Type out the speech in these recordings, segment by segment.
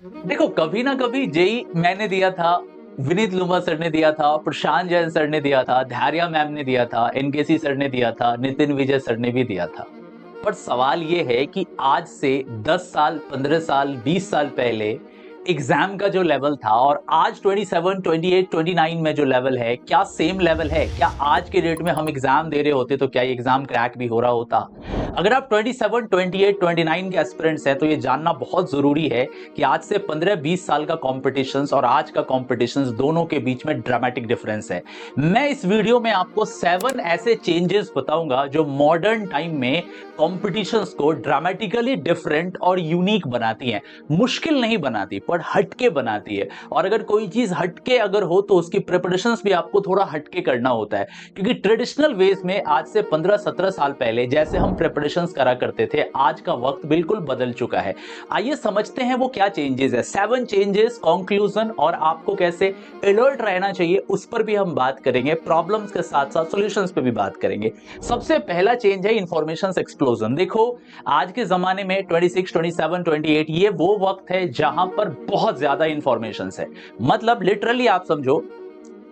देखो, कभी ना कभी जेई मैंने दिया था, विनीत लुम्बा सर ने दिया था, प्रशांत जैन सर ने दिया था, धारिया मैम ने दिया था, एनकेसी सर ने दिया था, नितिन विजय सर ने भी दिया था। पर सवाल ये है कि आज से 10 साल, 15 साल, 20 साल पहले एग्जाम का जो लेवल था और आज 27, 28, 29 में जो लेवल है, क्या सेम लेवल है? क्या आज के डेट में हम एग्जाम दे रहे होते तो क्या ये एग्जाम क्रैक भी हो रहा होता? अगर आप 27, 28, 29 के एस्पिरेंट्स हैं तो ये जानना बहुत जरूरी है कि आज से 15-20 साल का कॉम्पिटिशन और आज का कॉम्पिटिशन दोनों के बीच में ड्रामेटिक डिफरेंस है। मैं इस वीडियो में आपको 7 ऐसे चेंजेस बताऊंगा जो मॉडर्न टाइम में कॉम्पिटिशंस को ड्रामेटिकली डिफरेंट और यूनिक बनाती हैं। मुश्किल नहीं बनाती पर हटके बनाती है, और अगर कोई चीज हटके अगर हो तो उसकी प्रिपरेशंस भी आपको थोड़ा हटके करना होता है, क्योंकि ट्रेडिशनल वेज में आज से 15-17 साल पहले जैसे हम प्रिपरेशंस करा करते थे, आज का वक्त बिल्कुल बदल चुका है। आइए समझते हैं वो क्या चेंजेस है, 7 चेंजेस, कंक्लूजन, और आपको कैसे अलर्ट रहना चाहिए उस पर भी हम बात करेंगे। प्रॉब्लम्स के साथ साथ सॉल्यूशंस पे भी बात करेंगे। सबसे पहला चेंज है इंफॉर्मेशन एक्सप्लोजन। देखो, आज के जमाने में 26, 27, 28 ये वो वक्त है जहां पर बहुत ज्यादा इंफॉर्मेशन है। मतलब लिटरली आप समझो,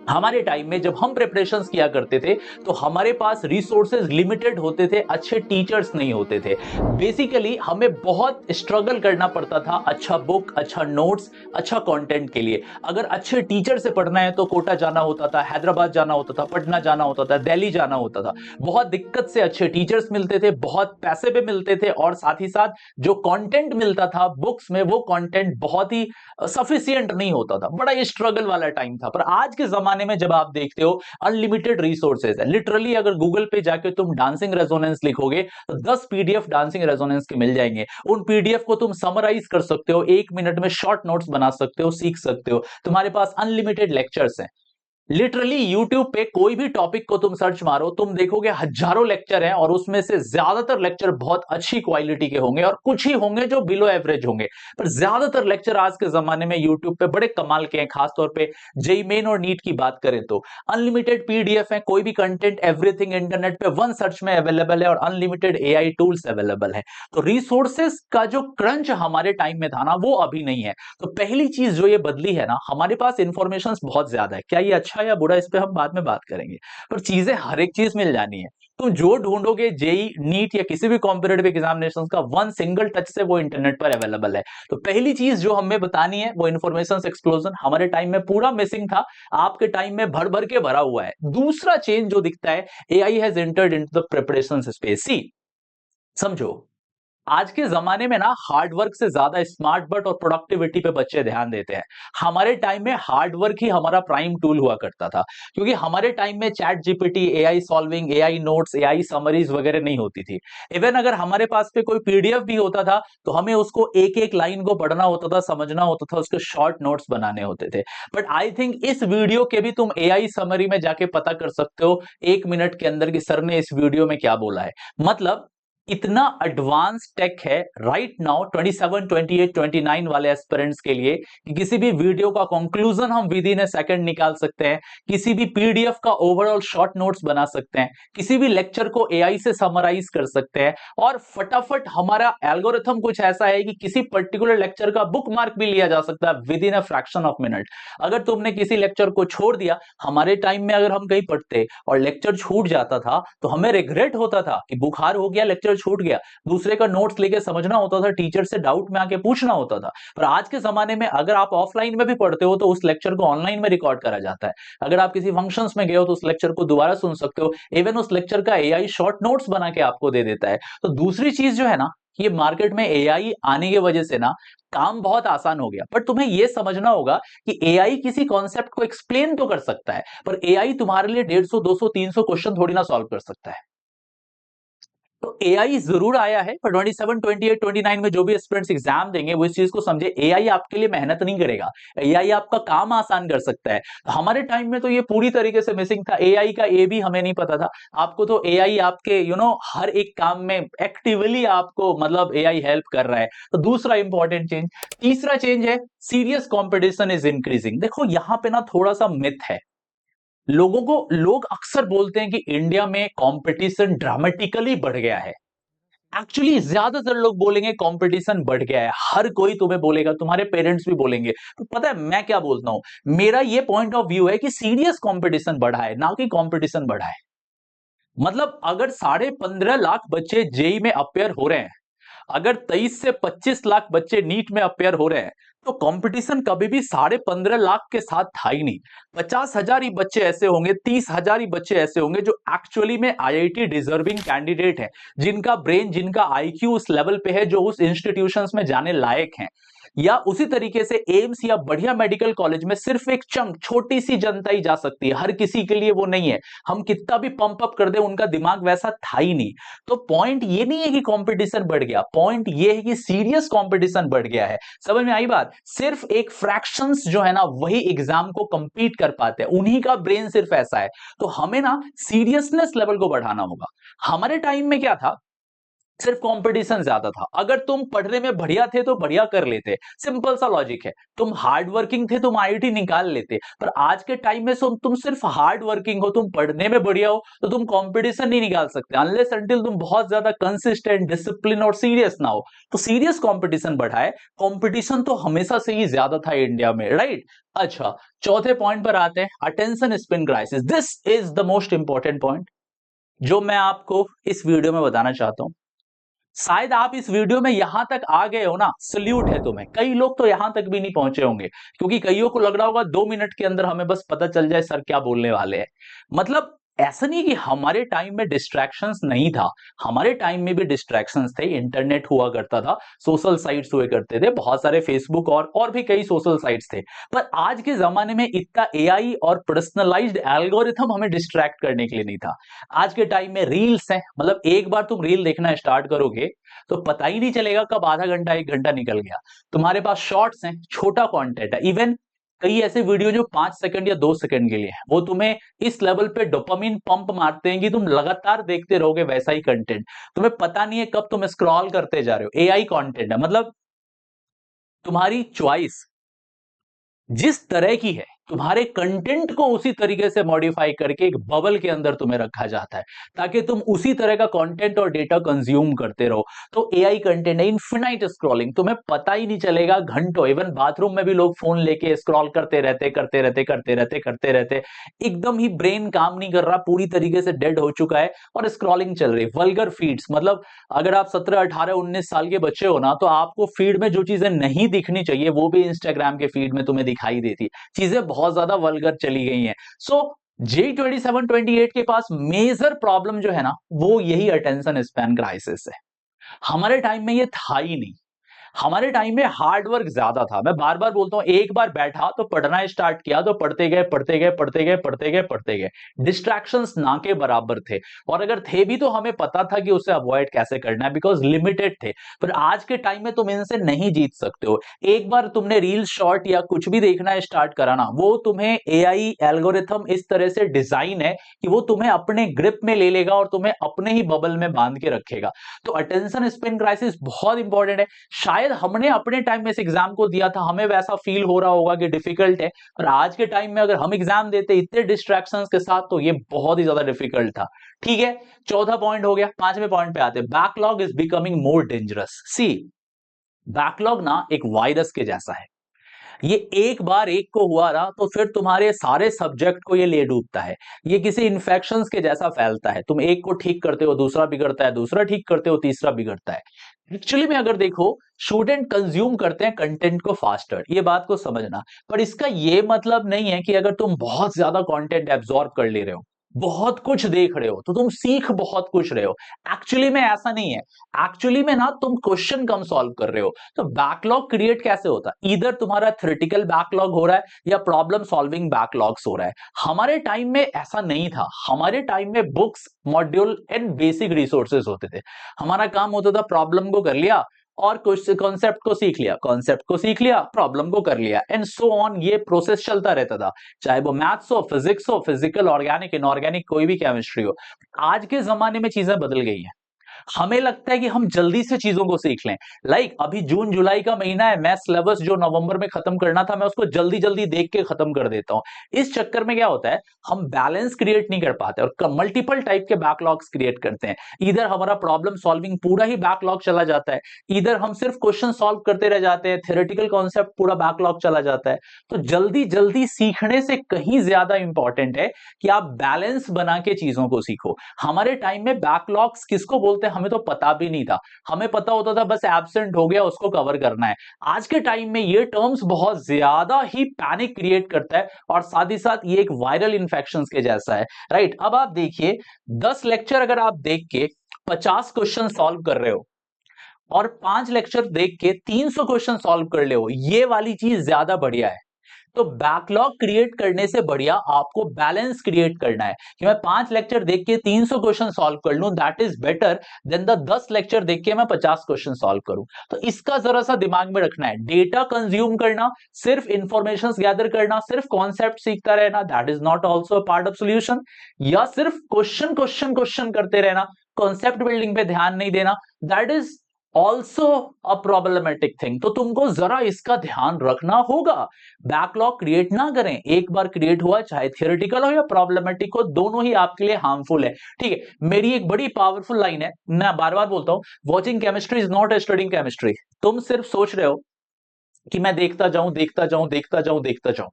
हमारे टाइम में जब हम प्रिपरेशंस किया करते थे तो हमारे पास रिसोर्सेज लिमिटेड होते थे, अच्छे टीचर्स नहीं होते थे। बेसिकली हमें बहुत स्ट्रगल करना पड़ता था अच्छा बुक, अच्छा नोट्स, अच्छा कंटेंट के लिए। अगर अच्छे टीचर से पढ़ना है तो कोटा जाना होता था, हैदराबाद जाना होता था, पटना जाना होता था, दिल्ली जाना होता था। बहुत दिक्कत से अच्छे टीचर्स मिलते थे, बहुत पैसे भी मिलते थे, और साथ ही साथ जो कंटेंट मिलता था बुक्स में वो कंटेंट बहुत ही सफिशियंट नहीं होता था। बड़ा ये स्ट्रगल वाला टाइम था। पर आज के जमाने में जब आप देखते हो, अनलिमिटेड रिसोर्सेज है। लिटरली अगर गूगल पे जाके तुम डांसिंग रेजोनेंस लिखोगे तो 10 पीडीएफ डांसिंग रेजोनेंस के मिल जाएंगे। उन पीडीएफ को तुम समराइज कर सकते हो, 1 मिनट में शॉर्ट नोट्स बना सकते हो, सीख सकते हो। तुम्हारे पास अनलिमिटेड लेक्चर्स हैं। लिटरली यूट्यूब पे कोई भी टॉपिक को तुम सर्च मारो, तुम देखोगे हजारों लेक्चर हैं, और उसमें से ज्यादातर लेक्चर बहुत अच्छी क्वालिटी के होंगे और कुछ ही होंगे जो बिलो एवरेज होंगे। पर ज्यादातर लेक्चर आज के जमाने में यूट्यूब पे बड़े कमाल के हैं। खासतौर पे जेई मेन और नीट की बात करें तो अनलिमिटेड पीडीएफ है, कोई भी कंटेंट, एवरीथिंग इंटरनेट पे वन सर्च में अवेलेबल है, और अनलिमिटेड एआई टूल्स अवेलेबल है। तो रिसोर्सेस का जो क्रंच हमारे टाइम में था ना, वो अभी नहीं है। तो पहली चीज जो ये बदली है ना, हमारे पास इंफॉर्मेशन बहुत ज्यादा है। क्या ये अच्छा या बुरा, इस पे हम बाद में बात करेंगे। पर चीजें हर एक चीज मिल जानी है। तुम जो ढूंढोगे जेई, नीट या किसी भी कॉम्पिटेटिव एग्जामिनेशन का, वन सिंगल टच से वो इंटरनेट पर अवेलेबल है। तो पहली चीज जो हमें बतानी है वो इंफॉर्मेशन एक्सप्लोजन। हमारे टाइम में पूरा मिसिंग था, आपके टाइम में भर भर के भरा हुआ है। दूसरा चेंज जो दिखता है, AI has entered into the preparation space. See, समझो, आज के जमाने में ना हार्ड वर्क से ज्यादा स्मार्ट वर्क और प्रोडक्टिविटी पे बच्चे ध्यान देते हैं। हमारे टाइम में हार्ड वर्क ही हमारा प्राइम टूल हुआ करता था, क्योंकि हमारे टाइम में chat GPT, AI solving, AI notes, AI summaries वगैरह नहीं होती थी। इवन अगर हमारे पास पे कोई पीडीएफ भी होता था तो हमें उसको एक एक लाइन को पढ़ना होता था, समझना होता था, उसके शॉर्ट नोट्स बनाने होते थे। बट आई थिंक इस वीडियो के भी तुम एआई समरी में जाके पता कर सकते हो 1 मिनट के अंदर कि सर ने इस वीडियो में क्या बोला है। मतलब इतना एडवांस टेक है राइट नाउ 27, 28, 29 वाले एस्पिरेंट्स के लिए कि किसी भी वीडियो का कंक्लूजन हम विद इन ए सेकंड निकाल सकते हैं, किसी भी पीडीएफ का ओवरऑल शॉर्ट नोट्स बना सकते हैं, किसी भी लेक्चर को एआई से समराइज कर सकते हैं, और फटाफट हमारा एल्गोरिथम कुछ ऐसा है कि किसी पर्टिकुलर लेक्चर का बुक मार्क भी लिया जा सकता है with in a fraction of minute. अगर तुमने किसी लेक्चर को छोड़ दिया, हमारे टाइम में अगर हम कहीं पढ़ते और लेक्चर छूट जाता था तो हमें रिग्रेट होता था कि बुखार हो गया, लेक्चर छूट गया। दूसरे का नोट्स लेके समझना होता था, टीचर से डाउट में आके पूछना होता था। पर आज के जमाने में अगर आप ऑफलाइन में भी पढ़ते हो तो उस लेक्चर को ऑनलाइन में रिकॉर्ड करा जाता है। अगर आप किसी फंक्शंस में गए हो तो उस लेक्चर को दोबारा सुन सकते हो। इवन उस लेक्चर का एआई शॉर्ट नोट्स बना के आपको दे देता है। तो दूसरी चीज जो है ना, ये मार्केट में एआई आने की वजह से ना काम बहुत आसान हो गया। पर तुम्हें यह समझना होगा कि एआई किसी कॉन्सेप्ट को एक्सप्लेन तो कर सकता है, पर एआई तुम्हारे लिए 150, 200, 300 क्वेश्चन थोड़ी ना सॉल्व कर सकता है। तो एआई जरूर आया है, पर 27, 28, 29 में जो भी स्टूडेंट्स एग्जाम देंगे वो इस चीज को समझे, एआई आपके लिए मेहनत नहीं करेगा, एआई आपका काम आसान कर सकता है। तो हमारे टाइम में तो ये पूरी तरीके से मिसिंग था, एआई का ए भी हमें नहीं पता था। आपको तो एआई आपके हर एक काम में एक्टिवली आपको मतलब एआई हेल्प कर रहा है। तो दूसरा इंपॉर्टेंट चेंज। तीसरा चेंज है सीरियस कंपटीशन इज इंक्रीजिंग। देखो यहां पे ना थोड़ा सा मिथ है। लोग अक्सर बोलते हैं कि इंडिया में कंपटीशन ड्रामेटिकली बढ़ गया है। एक्चुअली ज्यादातर लोग बोलेंगे कंपटीशन बढ़ गया है, हर कोई तुम्हें बोलेगा, तुम्हारे पेरेंट्स भी बोलेंगे। तो पता है मैं क्या बोलता हूं, मेरा ये पॉइंट ऑफ व्यू है कि सीरियस कंपटीशन बढ़ा है, ना कि कंपटीशन बढ़ा है। मतलब अगर 15.5 लाख बच्चे जेई में अपेयर हो रहे हैं, अगर 23 से 25 लाख बच्चे नीट में अपेयर हो रहे हैं, तो कंपटीशन कभी भी 15.5 लाख के साथ था ही नहीं। 50,000 ही बच्चे ऐसे होंगे, 30,000 ही बच्चे ऐसे होंगे जो एक्चुअली में आईआईटी डिजर्विंग कैंडिडेट है, जिनका ब्रेन, जिनका आईक्यू उस लेवल पे है, जो उस इंस्टीट्यूशंस में जाने लायक हैं। या उसी तरीके से एम्स या बढ़िया मेडिकल कॉलेज में सिर्फ एक चंक, छोटी सी जनता ही जा सकती है, हर किसी के लिए वो नहीं है। हम कितना भी पंप अप कर दे, उनका दिमाग वैसा था ही नहीं। तो पॉइंट ये नहीं है कि कंपटीशन बढ़ गया, पॉइंट ये है कि सीरियस कंपटीशन बढ़ गया है। समझ में आई बात? सिर्फ एक फ्रैक्शंस जो है ना, वही एग्जाम को कंपीट कर पाते हैं, उन्हीं का ब्रेन सिर्फ ऐसा है। तो हमें ना सीरियसनेस लेवल को बढ़ाना होगा। हमारे टाइम में क्या था, सिर्फ कंपटीशन ज्यादा था। अगर तुम पढ़ने में बढ़िया थे तो बढ़िया कर लेते, सिंपल सा लॉजिक है। तुम हार्ड वर्किंग थे, तुम आईआईटी निकाल लेते। पर आज के टाइम में तुम सिर्फ हार्ड वर्किंग हो, तुम पढ़ने में बढ़िया हो, तो तुम कंपटीशन नहीं निकाल सकते अनलेस अनटिल तुम बहुत ज्यादा कंसिस्टेंट, डिसिप्लिन और सीरियस ना हो। तो सीरियस कंपटीशन बढ़ा है, कंपटीशन तो हमेशा से ही ज्यादा था इंडिया में, राइट? अच्छा, चौथे पॉइंट पर आते हैं, attention Spain crisis. This is the most important point जो मैं आपको इस वीडियो में बताना चाहता हूं। शायद आप इस वीडियो में यहां तक आ गए हो ना, सल्यूट है तुम्हें। कई लोग तो यहां तक भी नहीं पहुंचे होंगे, क्योंकि कईयों को लग रहा होगा 2 मिनट के अंदर हमें बस पता चल जाए सर क्या बोलने वाले हैं। मतलब ऐसा नहीं कि हमारे टाइम में डिस्ट्रैक्शंस नहीं था, हमारे टाइम में भी डिस्ट्रैक्शंस थे। इंटरनेट हुआ करता था, सोशल साइट्स हुए करते थे, बहुत सारे फेसबुक और भी कई सोशल साइट्स थे। पर आज के जमाने में इतना एआई और पर्सनलाइज्ड एल्गोरिथम हमें डिस्ट्रैक्ट करने के लिए नहीं था। आज के टाइम में रील्स हैं, मतलब एक बार तुम रील देखना स्टार्ट करोगे तो पता ही नहीं चलेगा कब आधा घंटा 1 घंटा निकल गया। तुम्हारे पास शॉर्ट्स हैं, छोटा कंटेंट है, इवन कई ऐसे वीडियो जो 5 सेकंड या 2 सेकंड के लिए है, वो तुम्हें इस लेवल पे डोपामिन पंप मारते हैं कि तुम लगातार देखते रहोगे वैसा ही कंटेंट। तुम्हें पता नहीं है कब तुम स्क्रॉल करते जा रहे हो। एआई कंटेंट है, मतलब तुम्हारी चॉइस जिस तरह की है, तुम्हारे कंटेंट को उसी तरीके से मॉडिफाई करके एक बबल के अंदर तुम्हें रखा जाता है, ताकि तुम उसी तरह का कंटेंट और डेटा कंज्यूम करते रहो। तो एआई कंटेंट है, इनफिनाइट स्क्रॉलिंग, तुम्हें पता ही नहीं चलेगा घंटों। इवन बाथरूम में भी लोग फोन लेके स्क्रॉल करते रहते। एकदम ही ब्रेन काम नहीं कर रहा, पूरी तरीके से डेड हो चुका है और स्क्रॉलिंग चल रही है। वल्गर फीड्स, मतलब अगर आप 17, 18, 19 साल के बच्चे हो ना, तो आपको फीड में जो चीजें नहीं दिखनी चाहिए वो भी इंस्टाग्राम के फीड में तुम्हें दिखाई देती। चीजें बहुत ज्यादा वल्गर चली गई हैं। सो J2728 के पास मेजर प्रॉब्लम जो है ना, वो यही अटेंशन स्पैन क्राइसिस है। हमारे टाइम में ये था ही नहीं। हमारे टाइम में हार्ड वर्क ज्यादा था। मैं बार बार बोलता हूं, एक बार बैठा तो पढ़ना स्टार्ट किया तो पढ़ते गए। डिस्ट्रैक्शंस ना के बराबर थे, और अगर थे भी तो हमें पता था कि उसे अवॉइड कैसे करना है, बिकॉज लिमिटेड थे। पर आज के टाइम में तुम इनसे नहीं जीत सकते हो। एक बार तुमने रील, शॉर्ट या कुछ भी देखना स्टार्ट करा ना, वो तुम्हें एआई एल्गोरिथम इस तरह से डिजाइन है कि वो तुम्हें अपने ग्रिप में ले लेगा और तुम्हें अपने ही बबल में बांध के रखेगा। तो अटेंशन स्पेन क्राइसिस बहुत इंपॉर्टेंट है। शायद हमने अपने टाइम में इस एग्जाम को दिया था, हमें वैसा फील हो रहा होगा कि डिफिकल्ट है, पर आज के टाइम में अगर हम एग्जाम देते इतने डिस्ट्रैक्शंस के साथ, तो ये बहुत ही ज्यादा डिफिकल्ट था। ठीक है, चौथा पॉइंट हो गया। पांचवें पॉइंट पे आते हैं, backlog is becoming more dangerous. See, backlog ना एक वायरस के जैसा है। ये एक बार एक को हुआ ना, तो फिर तुम्हारे सारे सब्जेक्ट को ये ले डूबता है। ये किसी इन्फेक्शंस के जैसा फैलता है। तुम एक को ठीक करते हो, दूसरा बिगड़ता है, दूसरा ठीक करते हो, तीसरा बिगड़ता है। एक्चुअली में अगर देखो, स्टूडेंट कंज्यूम करते हैं कंटेंट को फास्टर, ये बात को समझना। पर इसका ये मतलब नहीं है कि अगर तुम बहुत ज्यादा कंटेंट एब्जॉर्ब कर ले रहे हो, बहुत कुछ देख रहे हो, तो तुम सीख बहुत कुछ रहे हो। एक्चुअली में ऐसा नहीं है। एक्चुअली में ना, तुम क्वेश्चन कम सॉल्व कर रहे हो। तो बैकलॉग क्रिएट कैसे होता है? इधर तुम्हारा थ्योरेटिकल बैकलॉग हो रहा है या प्रॉब्लम सॉल्विंग बैकलॉग्स हो रहा है। हमारे टाइम में ऐसा नहीं था। हमारे टाइम में books, module and basic resources होते थे। हमारा काम होता था, प्रॉब्लम को कर लिया और कॉन्सेप्ट को सीख लिया, प्रॉब्लम को कर लिया, एंड सो ऑन। ये प्रोसेस चलता रहता था, चाहे वो मैथ्स हो, फिजिक्स हो, फिजिकल, ऑर्गेनिक, इनऑर्गेनिक, कोई भी केमिस्ट्री हो। आज के जमाने में चीजें बदल गई हैं। हमें लगता है कि हम जल्दी से चीजों को सीख लें। अभी जून जुलाई का महीना है, मैं सिलेबस जो नवंबर में खत्म करना था मैं उसको जल्दी जल्दी देख के खत्म कर देता हूं। इस चक्कर में क्या होता है, हम बैलेंस क्रिएट नहीं कर पाते और मल्टीपल टाइप के बैकलॉग्स क्रिएट करते हैं। इधर हमारा प्रॉब्लम सॉल्विंग पूरा ही बैकलॉग चला जाता है, इधर हम सिर्फ क्वेश्चन सॉल्व करते रह जाते हैं, थ्योरेटिकल कॉन्सेप्ट पूरा बैकलॉग चला जाता है। तो जल्दी जल्दी सीखने से कहीं ज्यादा इंपॉर्टेंट है कि आप बैलेंस बना के चीजों को सीखो। हमारे टाइम में बैकलॉग्स किसको बोलते हैं हमें तो पता भी नहीं था, हमें पता होता था बस एब्सेंट हो गया उसको कवर करना है। आज के टाइम में ये टर्म्स बहुत ज्यादा ही पैनिक क्रिएट करता है और साथ ही साथ ये एक वायरल इंफेक्शन के जैसा है, राइट। अब आप देखिए 10 लेक्चर अगर आप देख के 50 क्वेश्चन सॉल्व कर रहे हो और 5 लेक्चर देख के 300 क्वेश्चन सॉल्व कर ले हो, ये वाली चीज ज्यादा बढ़िया है। तो बैकलॉग क्रिएट करने से बढ़िया आपको बैलेंस क्रिएट करना है कि मैं 5 लेक्चर देख के 300 क्वेश्चन सॉल्व कर लूं, that is better than the 10 lecture देख के मैं 50 क्वेश्चन सॉल्व करूं। तो इसका जरा सा दिमाग में रखना है, डेटा कंज्यूम करना, सिर्फ इंफॉर्मेशन गैदर करना, सिर्फ कॉन्सेप्ट सीखता रहना, that is not also part of solution. या सिर्फ क्वेश्चन क्वेश्चन क्वेश्चन करते रहना, कॉन्सेप्ट बिल्डिंग पे ध्यान नहीं देना, that is also a problematic thing. तो तुमको जरा इसका ध्यान रखना होगा, बैकलॉग क्रिएट ना करें। एक बार क्रिएट हुआ चाहे थियोरेटिकल हो या प्रॉब्लमेटिक हो, दोनों ही आपके लिए हार्मफुल है। ठीक है, मेरी एक बड़ी पावरफुल लाइन है, मैं बार बार बोलता हूं, watching chemistry is not studying chemistry. तुम सिर्फ सोच रहे हो कि मैं देखता जाऊं देखता जाऊं देखता जाऊं देखता जाऊं,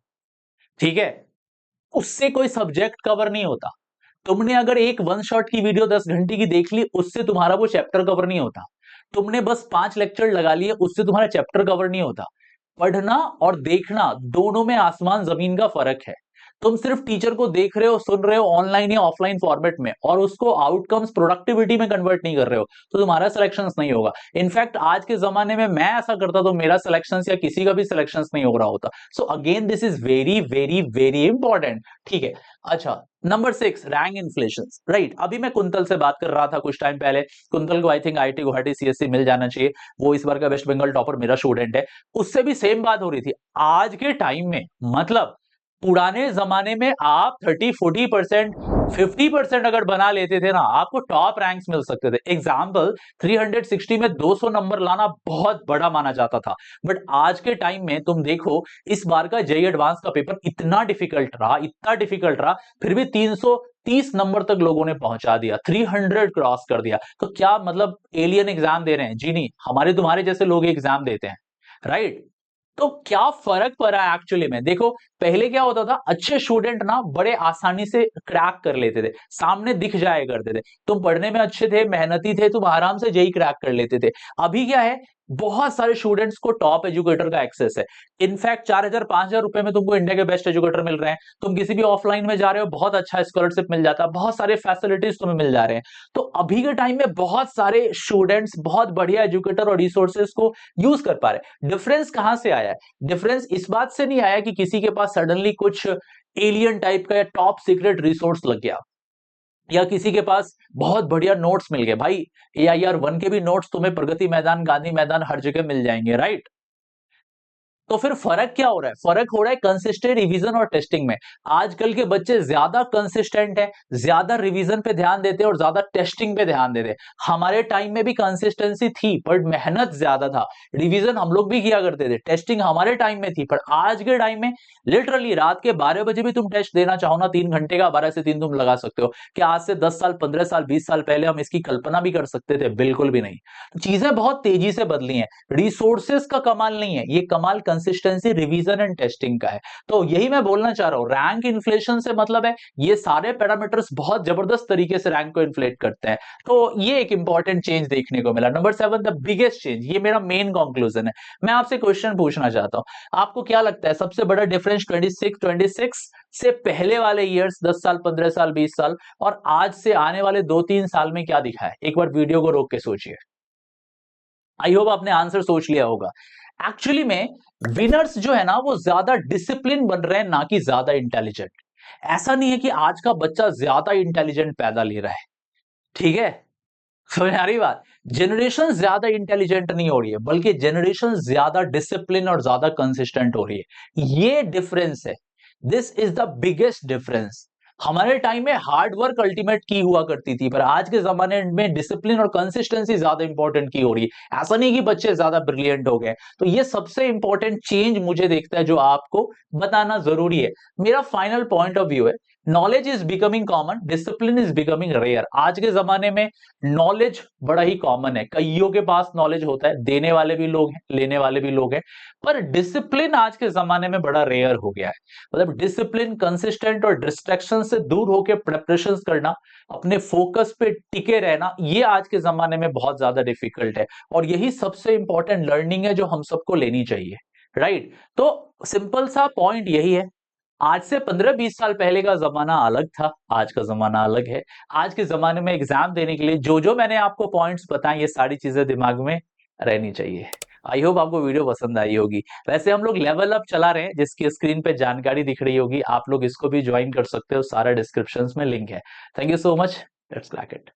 ठीक है, उससे कोई सब्जेक्ट कवर नहीं होता। तुमने अगर एक वन शॉट की वीडियो 10 घंटे की देख ली, उससे तुम्हारा वो चैप्टर कवर नहीं होता। तुमने बस 5 लेक्चर लगा लिए, उससे तुम्हारा चैप्टर कवर नहीं होता। पढ़ना और देखना दोनों में आसमान जमीन का फर्क है। तुम सिर्फ टीचर को देख रहे हो, सुन रहे हो ऑनलाइन या ऑफलाइन फॉर्मेट में और उसको आउटकम्स प्रोडक्टिविटी में कन्वर्ट नहीं कर रहे हो, तो तुम्हारा सिलेक्शन नहीं होगा। इनफैक्ट आज के जमाने में मैं ऐसा करता तो मेरा सिलेक्शन या किसी का भी सिलेक्शन नहीं हो रहा होता। So again this is very very very important. ठीक है, अच्छा, नंबर 6 रैंक इन्फ्लेशन, राइट। अभी मैं कुंतल से बात कर रहा था कुछ टाइम पहले, कुंतल को I think IIT Guwahati CSC मिल जाना चाहिए, वो इस बार का वेस्ट बंगाल टॉपर मेरा स्टूडेंट है। उससे भी सेम बात हो रही थी। आज के टाइम में मतलब पुराने जमाने में आप 30-40% 50% अगर बना लेते थे ना, आपको टॉप रैंक्स मिल सकते थे। एग्जाम्पल 360 में 200 नंबर लाना बहुत बड़ा माना जाता था। बट आज के टाइम में तुम देखो, इस बार का जेईई एडवांस का पेपर इतना डिफिकल्ट रहा, इतना डिफिकल्ट रहा, फिर भी 330 नंबर तक लोगों ने पहुंचा दिया, 300 क्रॉस कर दिया। तो क्या मतलब एलियन एग्जाम दे रहे हैं? जी नहीं, हमारे तुम्हारे जैसे लोग एग्जाम देते हैं, राइट। तो क्या फर्क पड़ा है एक्चुअली में? देखो, पहले क्या होता था, अच्छे स्टूडेंट ना बड़े आसानी से क्रैक कर लेते थे, सामने दिख जाया करते थे। तुम पढ़ने में अच्छे थे, मेहनती थे, तुम आराम से जेईई क्रैक कर लेते थे। अभी क्या है, बहुत सारे स्टूडेंट्स को टॉप एजुकेटर का एक्सेस है। इनफैक्ट 4,000-5,000 रुपए में तुमको इंडिया के बेस्ट एजुकेटर मिल रहे हैं। तुम किसी भी ऑफलाइन में जा रहे हो, बहुत अच्छा स्कॉलरशिप मिल जाता है, बहुत सारे फैसिलिटीज तुम्हें मिल जा रहे हैं। तो अभी के टाइम में बहुत सारे स्टूडेंट्स बहुत बढ़िया एजुकेटर और रिसोर्सेज को यूज कर पा रहे हैं। डिफरेंस कहां से आया है? डिफरेंस इस बात से नहीं आया कि किसी के पास सडनली कुछ एलियन टाइप का या टॉप सीक्रेट रिसोर्स लग गया, या किसी के पास बहुत बढ़िया नोट्स मिल गए। भाई AIR 1 के भी नोट्स तुम्हें प्रगति मैदान, गांधी मैदान, हर जगह मिल जाएंगे, राइट। तो फिर फर्क क्या हो रहा है? फर्क हो रहा है कंसिस्टेंट रिवीजन और टेस्टिंग में। आजकल के बच्चे ज्यादा कंसिस्टेंट है, ज्यादा रिवीजन पे ध्यान देते हैं और ज्यादा टेस्टिंग पे ध्यान देते हैं। हमारे टाइम में भी कंसिस्टेंसी थी पर मेहनत ज्यादा था। रिवीजन हम लोग भी किया करते थे, टेस्टिंग हमारे टाइम में थी, पर आज के टाइम में लिटरली रात के 12 बजे भी तुम टेस्ट देना चाहो ना, 3 घंटे का 12 से 3 तुम लगा सकते हो। क्या आज से 10 साल, 15 साल, 20 साल पहले हम इसकी कल्पना भी कर सकते थे? बिल्कुल भी नहीं। चीजें बहुत तेजी से बदली हैं। रिसोर्सेस का कमाल नहीं है, ये कमाल कंसिस्टेंसी, रिवीजन एंड टेस्टिंग का है। तो यही मैं बोलना चाह रहा हूं, रैंक इन्फ्लेशन से मतलब है ये सारे पैरामीटर्स बहुत जबरदस्त तरीके से रैंक को इन्फ्लेट करते हैं। तो ये एक इंपॉर्टेंट चेंज देखने को मिला। नंबर 7 द बिगेस्ट चेंज, ये मेरा मेन कंक्लूजन है। मैं आपसे क्वेश्चन पूछना चाहता हूं, आपको क्या लगता है सबसे बड़ा डिफरेंस 26 से पहले वाले ईयर्स, 10 साल, 15 साल, 20 साल और आज से आने वाले 2-3 साल में क्या दिखा है? एक बार वीडियो को रोक के सोचिए। आई होप आपने आंसर सोच लिया होगा। एक्चुअली में विनर्स जो है ना, वो ज्यादा डिसिप्लिन बन रहे हैं, ना कि ज्यादा इंटेलिजेंट। ऐसा नहीं है कि आज का बच्चा ज्यादा इंटेलिजेंट पैदा ले रहा है, ठीक है, समझ आ रही बात? जनरेशन ज्यादा इंटेलिजेंट नहीं हो रही है, बल्कि जनरेशन ज्यादा डिसिप्लिन और ज्यादा कंसिस्टेंट हो रही है। ये डिफरेंस है, this is the biggest difference. हमारे टाइम में हार्ड वर्क अल्टीमेट की हुआ करती थी, पर आज के जमाने में डिसिप्लिन और कंसिस्टेंसी ज्यादा इंपॉर्टेंट की हो रही है। ऐसा नहीं कि बच्चे ज्यादा ब्रिलियंट हो गए। तो ये सबसे इंपॉर्टेंट चेंज मुझे दिखता है जो आपको बताना जरूरी है। मेरा फाइनल पॉइंट ऑफ व्यू है, knowledge is becoming common, discipline is becoming rare. आज के जमाने में नॉलेज बड़ा ही कॉमन है, कईयों के पास नॉलेज होता है, देने वाले भी लोग हैं, लेने वाले भी लोग हैं, पर डिसिप्लिन आज के जमाने में बड़ा रेयर हो गया है। मतलब डिसिप्लिन, कंसिस्टेंट और डिस्ट्रैक्शन से दूर होकर प्रिपरेशंस करना, अपने फोकस पे टिके रहना, ये आज के जमाने में बहुत ज्यादा डिफिकल्ट है। और यही सबसे इंपॉर्टेंट लर्निंग है जो हम सबको लेनी चाहिए, राइट? तो सिंपल सा पॉइंट यही है, आज से 15-20 साल पहले का जमाना अलग था, आज का जमाना अलग है। आज के जमाने में एग्जाम देने के लिए जो जो मैंने आपको पॉइंट्स बताए, ये सारी चीजें दिमाग में रहनी चाहिए। आई होप आपको वीडियो पसंद आई होगी। वैसे हम लोग लेवल अप चला रहे हैं, जिसकी स्क्रीन पे जानकारी दिख रही होगी, आप लोग इसको भी ज्वाइन कर सकते हो, सारा डिस्क्रिप्शन में लिंक है। Thank you so much, let's crack it.